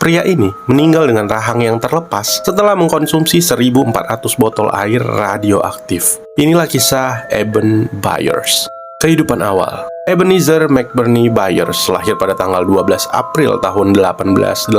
Pria ini meninggal dengan rahang yang terlepas setelah mengkonsumsi 1.400 botol air radioaktif. Inilah kisah Eben Byers. Kehidupan awal. Ebenezer McBurney Byers lahir pada tanggal 12 April tahun 1880.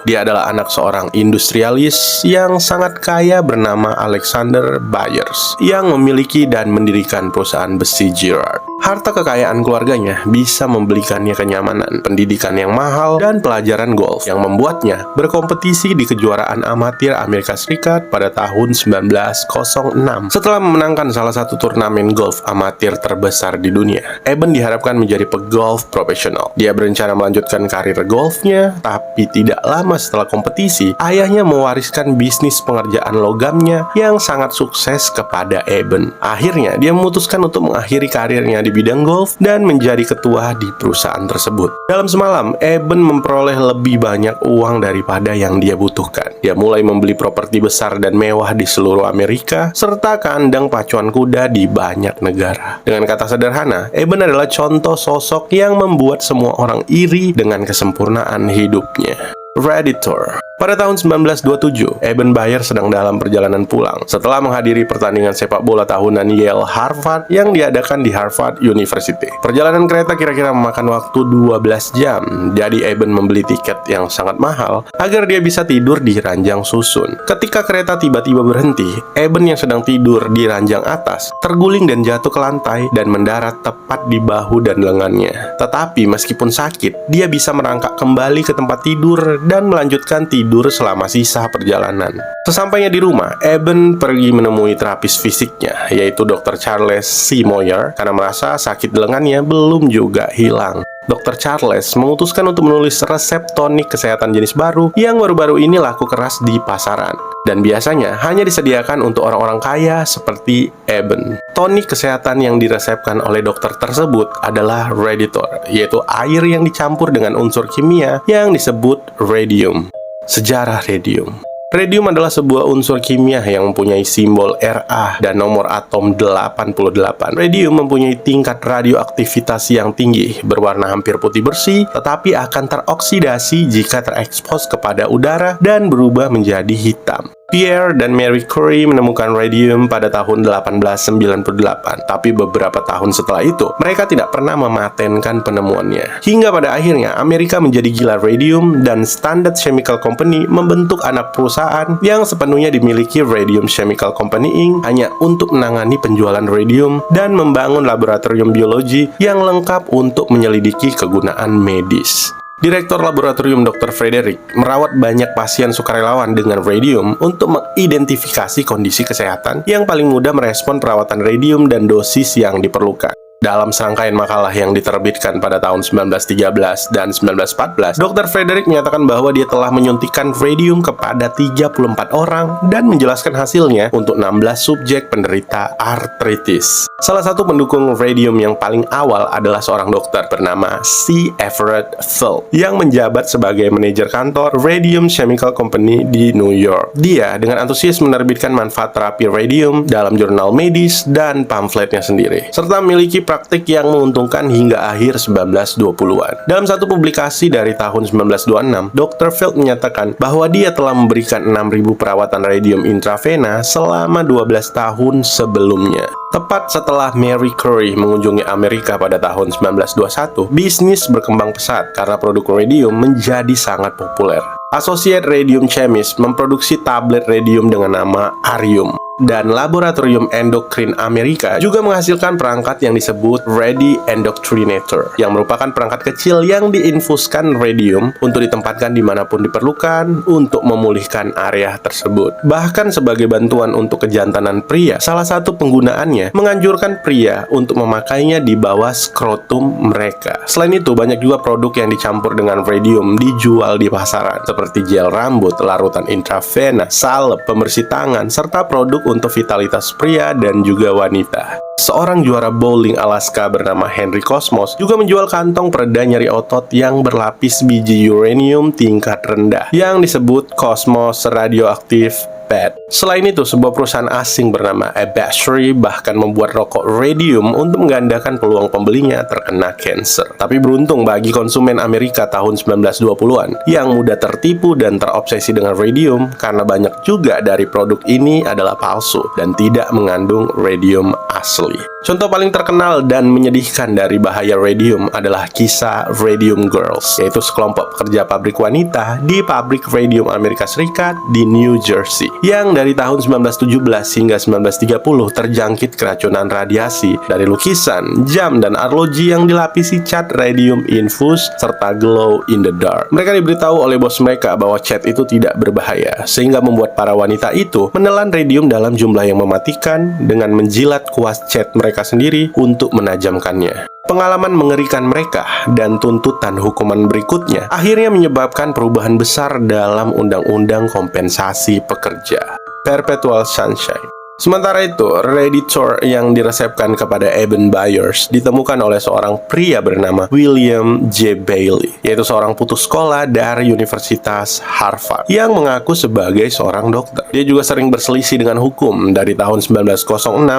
Dia adalah anak seorang industrialis yang sangat kaya bernama Alexander Byers yang memiliki dan mendirikan perusahaan besi Girard. Harta kekayaan keluarganya bisa membelikannya kenyamanan, pendidikan yang mahal, dan pelajaran golf yang membuatnya berkompetisi di kejuaraan amatir Amerika Serikat pada tahun 1906. Setelah memenangkan salah satu turnamen golf amatir terbesar di dunia, Eben diharapkan menjadi pegolf profesional. Dia berencana melanjutkan karir golfnya, tapi tidak lama setelah kompetisi, ayahnya mewariskan bisnis pengerjaan logamnya yang sangat sukses kepada Eben. Akhirnya, dia memutuskan untuk mengakhiri karirnya di bidang golf dan menjadi ketua di perusahaan tersebut. Dalam semalam, Eben memperoleh lebih banyak uang daripada yang dia butuhkan. Dia mulai membeli properti besar dan mewah di seluruh Amerika, serta kandang pacuan kuda di banyak negara. Dengan kata sederhana, Eben adalah contoh sosok yang membuat semua orang iri dengan kesempurnaan hidupnya. Radiator. Pada tahun 1927, Eben Byers sedang dalam perjalanan pulang setelah menghadiri pertandingan sepak bola tahunan Yale-Harvard yang diadakan di Harvard University. Perjalanan kereta kira-kira memakan waktu 12 jam, jadi Eben membeli tiket yang sangat mahal agar dia bisa tidur di ranjang susun. Ketika kereta tiba-tiba berhenti, Eben yang sedang tidur di ranjang atas terguling dan jatuh ke lantai dan mendarat tepat di bahu dan lengannya. Tetapi meskipun sakit, dia bisa merangkak kembali ke tempat tidur dan melanjutkan tidur selama sisa perjalanan. Sesampainya di rumah, Eben pergi menemui terapis fisiknya, yaitu Dr. Charles C. Moyer, karena merasa sakit lengannya belum juga hilang. Dr. Charles memutuskan untuk menulis resep tonik kesehatan jenis baru yang baru-baru ini laku keras di pasaran, dan biasanya hanya disediakan untuk orang-orang kaya seperti Eben. Tonik kesehatan yang diresepkan oleh dokter tersebut adalah Radiator, yaitu air yang dicampur dengan unsur kimia yang disebut radium. Sejarah radium. Radium adalah sebuah unsur kimia yang mempunyai simbol Ra dan nomor atom 88. Radium mempunyai tingkat radioaktivitas yang tinggi, berwarna hampir putih bersih, tetapi akan teroksidasi jika terekspos kepada udara dan berubah menjadi hitam. Pierre dan Marie Curie menemukan radium pada tahun 1898, tapi beberapa tahun setelah itu, mereka tidak pernah mematenkan penemuannya. Hingga pada akhirnya, Amerika menjadi gila radium dan Standard Chemical Company membentuk anak perusahaan yang sepenuhnya dimiliki Radium Chemical Company Inc. hanya untuk menangani penjualan radium dan membangun laboratorium biologi yang lengkap untuk menyelidiki kegunaan medis. Direktur laboratorium Dr. Frederick merawat banyak pasien sukarelawan dengan radium untuk mengidentifikasi kondisi kesehatan yang paling mudah merespon perawatan radium dan dosis yang diperlukan. Dalam serangkaian makalah yang diterbitkan pada tahun 1913 dan 1914, Dr. Frederick menyatakan bahwa dia telah menyuntikkan radium kepada 34 orang dan menjelaskan hasilnya untuk 16 subjek penderita artritis. Salah satu pendukung radium yang paling awal adalah seorang dokter bernama C. Everett Phil yang menjabat sebagai manajer kantor Radium Chemical Company di New York. Dia dengan antusias menerbitkan manfaat terapi radium dalam jurnal medis dan pamfletnya sendiri, serta memiliki praktik yang menguntungkan hingga akhir 1920-an. Dalam satu publikasi dari tahun 1926, Dr. Field menyatakan bahwa dia telah memberikan 6.000 perawatan radium intravena selama 12 tahun sebelumnya. Tepat setelah Marie Curie mengunjungi Amerika pada tahun 1921, bisnis berkembang pesat karena produk radium menjadi sangat populer. Associate Radium Chemist memproduksi tablet radium dengan nama Arium. Dan Laboratorium Endokrin Amerika juga menghasilkan perangkat yang disebut Radi Endoctrinator, yang merupakan perangkat kecil yang diinfuskan radium untuk ditempatkan dimanapun diperlukan untuk memulihkan area tersebut. Bahkan sebagai bantuan untuk kejantanan pria, salah satu penggunaannya menganjurkan pria untuk memakainya di bawah skrotum mereka. Selain itu, banyak juga produk yang dicampur dengan radium dijual di pasaran, seperti gel rambut, larutan intravena, salep, pembersih tangan, serta produk untuk vitalitas pria dan juga wanita. Seorang juara bowling Alaska bernama Henry Cosmos juga menjual kantong pereda nyeri otot yang berlapis biji uranium tingkat rendah yang disebut Cosmos Radioactive Pad. Selain itu, sebuah perusahaan asing bernama Abashry bahkan membuat rokok radium untuk menggandakan peluang pembelinya terkena kanker. Tapi beruntung bagi konsumen Amerika tahun 1920-an yang mudah tertipu dan terobsesi dengan radium karena banyak juga dari produk ini adalah palsu dan tidak mengandung radium asli. Contoh paling terkenal dan menyedihkan dari bahaya radium adalah kisah Radium Girls, yaitu sekelompok pekerja pabrik wanita di pabrik radium Amerika Serikat di New Jersey yang dari tahun 1917 hingga 1930 terjangkit keracunan radiasi dari lukisan, jam, dan arloji yang dilapisi cat radium infus serta glow in the dark. Mereka diberitahu oleh bos mereka bahwa cat itu tidak berbahaya, sehingga membuat para wanita itu menelan radium dalam jumlah yang mematikan dengan menjilat kuas cat mereka sendiri untuk menajamkannya. Pengalaman mengerikan mereka dan tuntutan hukuman berikutnya akhirnya menyebabkan perubahan besar dalam Undang-Undang Kompensasi Pekerja, Perpetual Sunshine. Sementara itu, Raditor yang diresepkan kepada Eben Byers ditemukan oleh seorang pria bernama William J. Bailey, yaitu seorang putus sekolah dari Universitas Harvard yang mengaku sebagai seorang dokter. Dia juga sering berselisih dengan hukum. Dari tahun 1906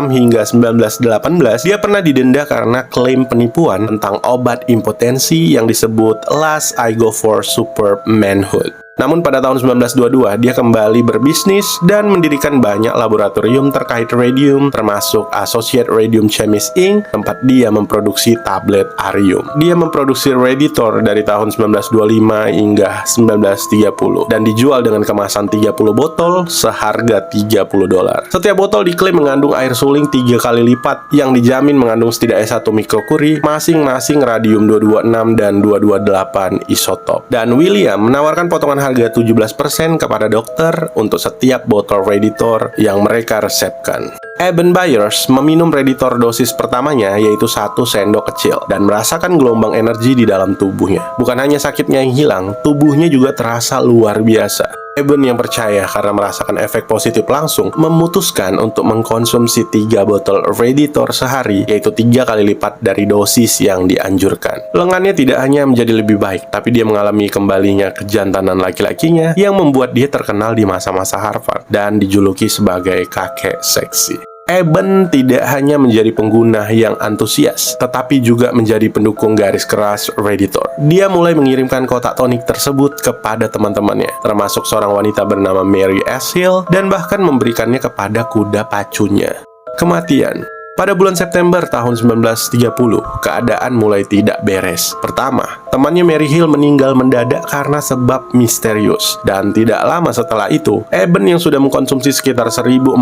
hingga 1918, dia pernah didenda karena klaim penipuan tentang obat impotensi yang disebut Last I Go for Superb Manhood. Namun pada tahun 1922, dia kembali berbisnis dan mendirikan banyak laboratorium terkait radium, termasuk Associated Radium Chemists Inc., tempat dia memproduksi tablet Arium. Dia memproduksi Raditor dari tahun 1925 hingga 1930 dan dijual dengan kemasan 30 botol seharga $30. Setiap botol diklaim mengandung air suling 3 kali lipat yang dijamin mengandung setidaknya 1 mikrokuri, masing-masing radium 226 dan 228 isotop. Dan William menawarkan potongan harga 17% kepada dokter untuk setiap botol Raditor yang mereka resepkan. Eben Byers meminum Raditor dosis pertamanya, yaitu 1 sendok kecil, dan merasakan gelombang energi di dalam tubuhnya. Bukan hanya sakitnya yang hilang, tubuhnya juga terasa luar biasa. Eben yang percaya karena merasakan efek positif langsung, memutuskan untuk mengkonsumsi 3 botol Raditor sehari, yaitu 3 kali lipat dari dosis yang dianjurkan. Lengannya tidak hanya menjadi lebih baik, tapi dia mengalami kembalinya kejantanan laki-lakinya yang membuat dia terkenal di masa-masa Harvard dan dijuluki sebagai kakek seksi. Eben tidak hanya menjadi pengguna yang antusias, tetapi juga menjadi pendukung garis keras Raditor. Dia mulai mengirimkan kotak tonik tersebut kepada teman-temannya, termasuk seorang wanita bernama Mary S. Hill, dan bahkan memberikannya kepada kuda pacunya. Kematian. Pada bulan September tahun 1930, keadaan mulai tidak beres. Pertama, temannya Mary Hill meninggal mendadak karena sebab misterius. Dan tidak lama setelah itu, Eben yang sudah mengkonsumsi sekitar 1.400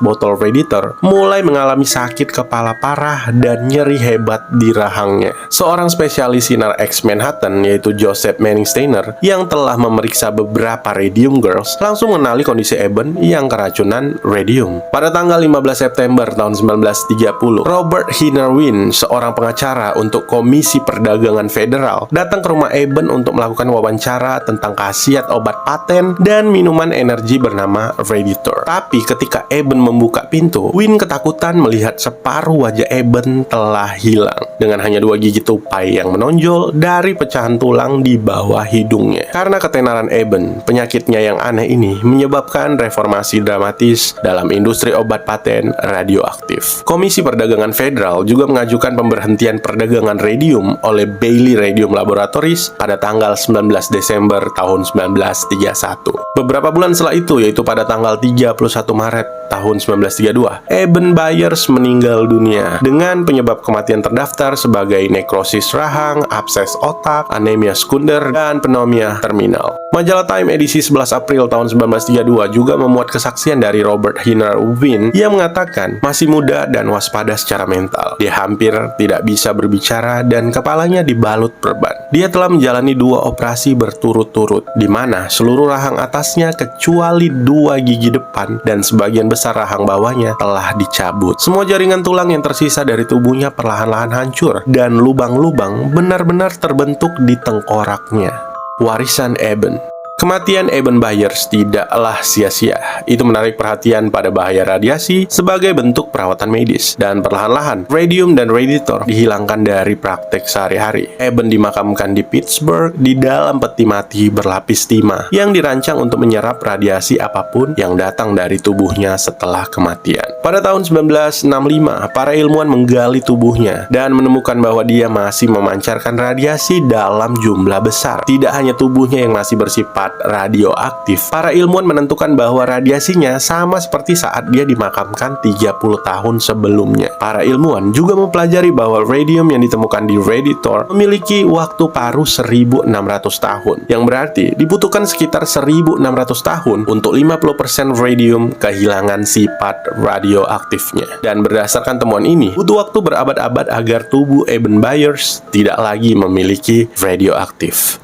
botol Raditor mulai mengalami sakit kepala parah dan nyeri hebat di rahangnya. Seorang spesialis sinar X Manhattan, yaitu Joseph Manning Steiner, yang telah memeriksa beberapa Radium Girls, langsung mengenali kondisi Eben yang keracunan radium. Pada tanggal 15 September tahun 1930, Robert Hinerwin, seorang pengacara untuk Komisi Perdagangan Federal, datang ke rumah Eben untuk melakukan wawancara tentang khasiat obat paten dan minuman energi bernama Raditor. Tapi ketika Eben membuka pintu, Win ketakutan melihat separuh wajah Eben telah hilang, dengan hanya 2 gigi tupai yang menonjol dari pecahan tulang di bawah hidungnya. Karena ketenaran Eben, penyakitnya yang aneh ini menyebabkan reformasi dramatis dalam industri obat paten radioaktif. Komisi Perdagangan Federal juga mengajukan pemberhentian perdagangan radium oleh Bailey Radium Laboratories pada tanggal 19 Desember tahun 1931. Beberapa bulan setelah itu, yaitu pada tanggal 31 Maret tahun 1932, Eben Byers meninggal dunia dengan penyebab kematian terdaftar sebagai nekrosis rahang, abses otak, anemia sekunder, dan pneumonia terminal. Majalah Time edisi 11 April tahun 1932 juga memuat kesaksian dari Robert Hinerwin yang mengatakan masih muda dan waspada secara mental. Dia hampir tidak bisa berbicara dan kepalanya dibalut perban. Dia telah menjalani 2 operasi berturut-turut, di mana seluruh rahang atasnya kecuali 2 gigi depan dan sebagian besar rahang bawahnya telah dicabut. Semua jaringan tulang yang tersisa dari tubuhnya perlahan-lahan hancur dan lubang-lubang benar-benar terbentuk di tengkoraknya. Warisan Eben. Kematian Eben Byers tidaklah sia-sia. Itu menarik perhatian pada bahaya radiasi sebagai bentuk perawatan medis. Dan perlahan-lahan, radium dan radiator dihilangkan dari praktek sehari-hari. Eben dimakamkan di Pittsburgh di dalam peti mati berlapis timah yang dirancang untuk menyerap radiasi apapun yang datang dari tubuhnya setelah kematian. Pada tahun 1965, para ilmuwan menggali tubuhnya dan menemukan bahwa dia masih memancarkan radiasi dalam jumlah besar. Tidak hanya tubuhnya yang masih bersifat radioaktif, para ilmuwan menentukan bahwa radiasinya sama seperti saat dia dimakamkan 30 tahun sebelumnya. Para ilmuwan juga mempelajari bahwa radium yang ditemukan di radiator memiliki waktu paruh 1600 tahun, yang berarti dibutuhkan sekitar 1600 tahun untuk 50% radium kehilangan sifat radioaktifnya. Dan berdasarkan temuan ini, butuh waktu berabad-abad agar tubuh Eben Byers tidak lagi memiliki radioaktif.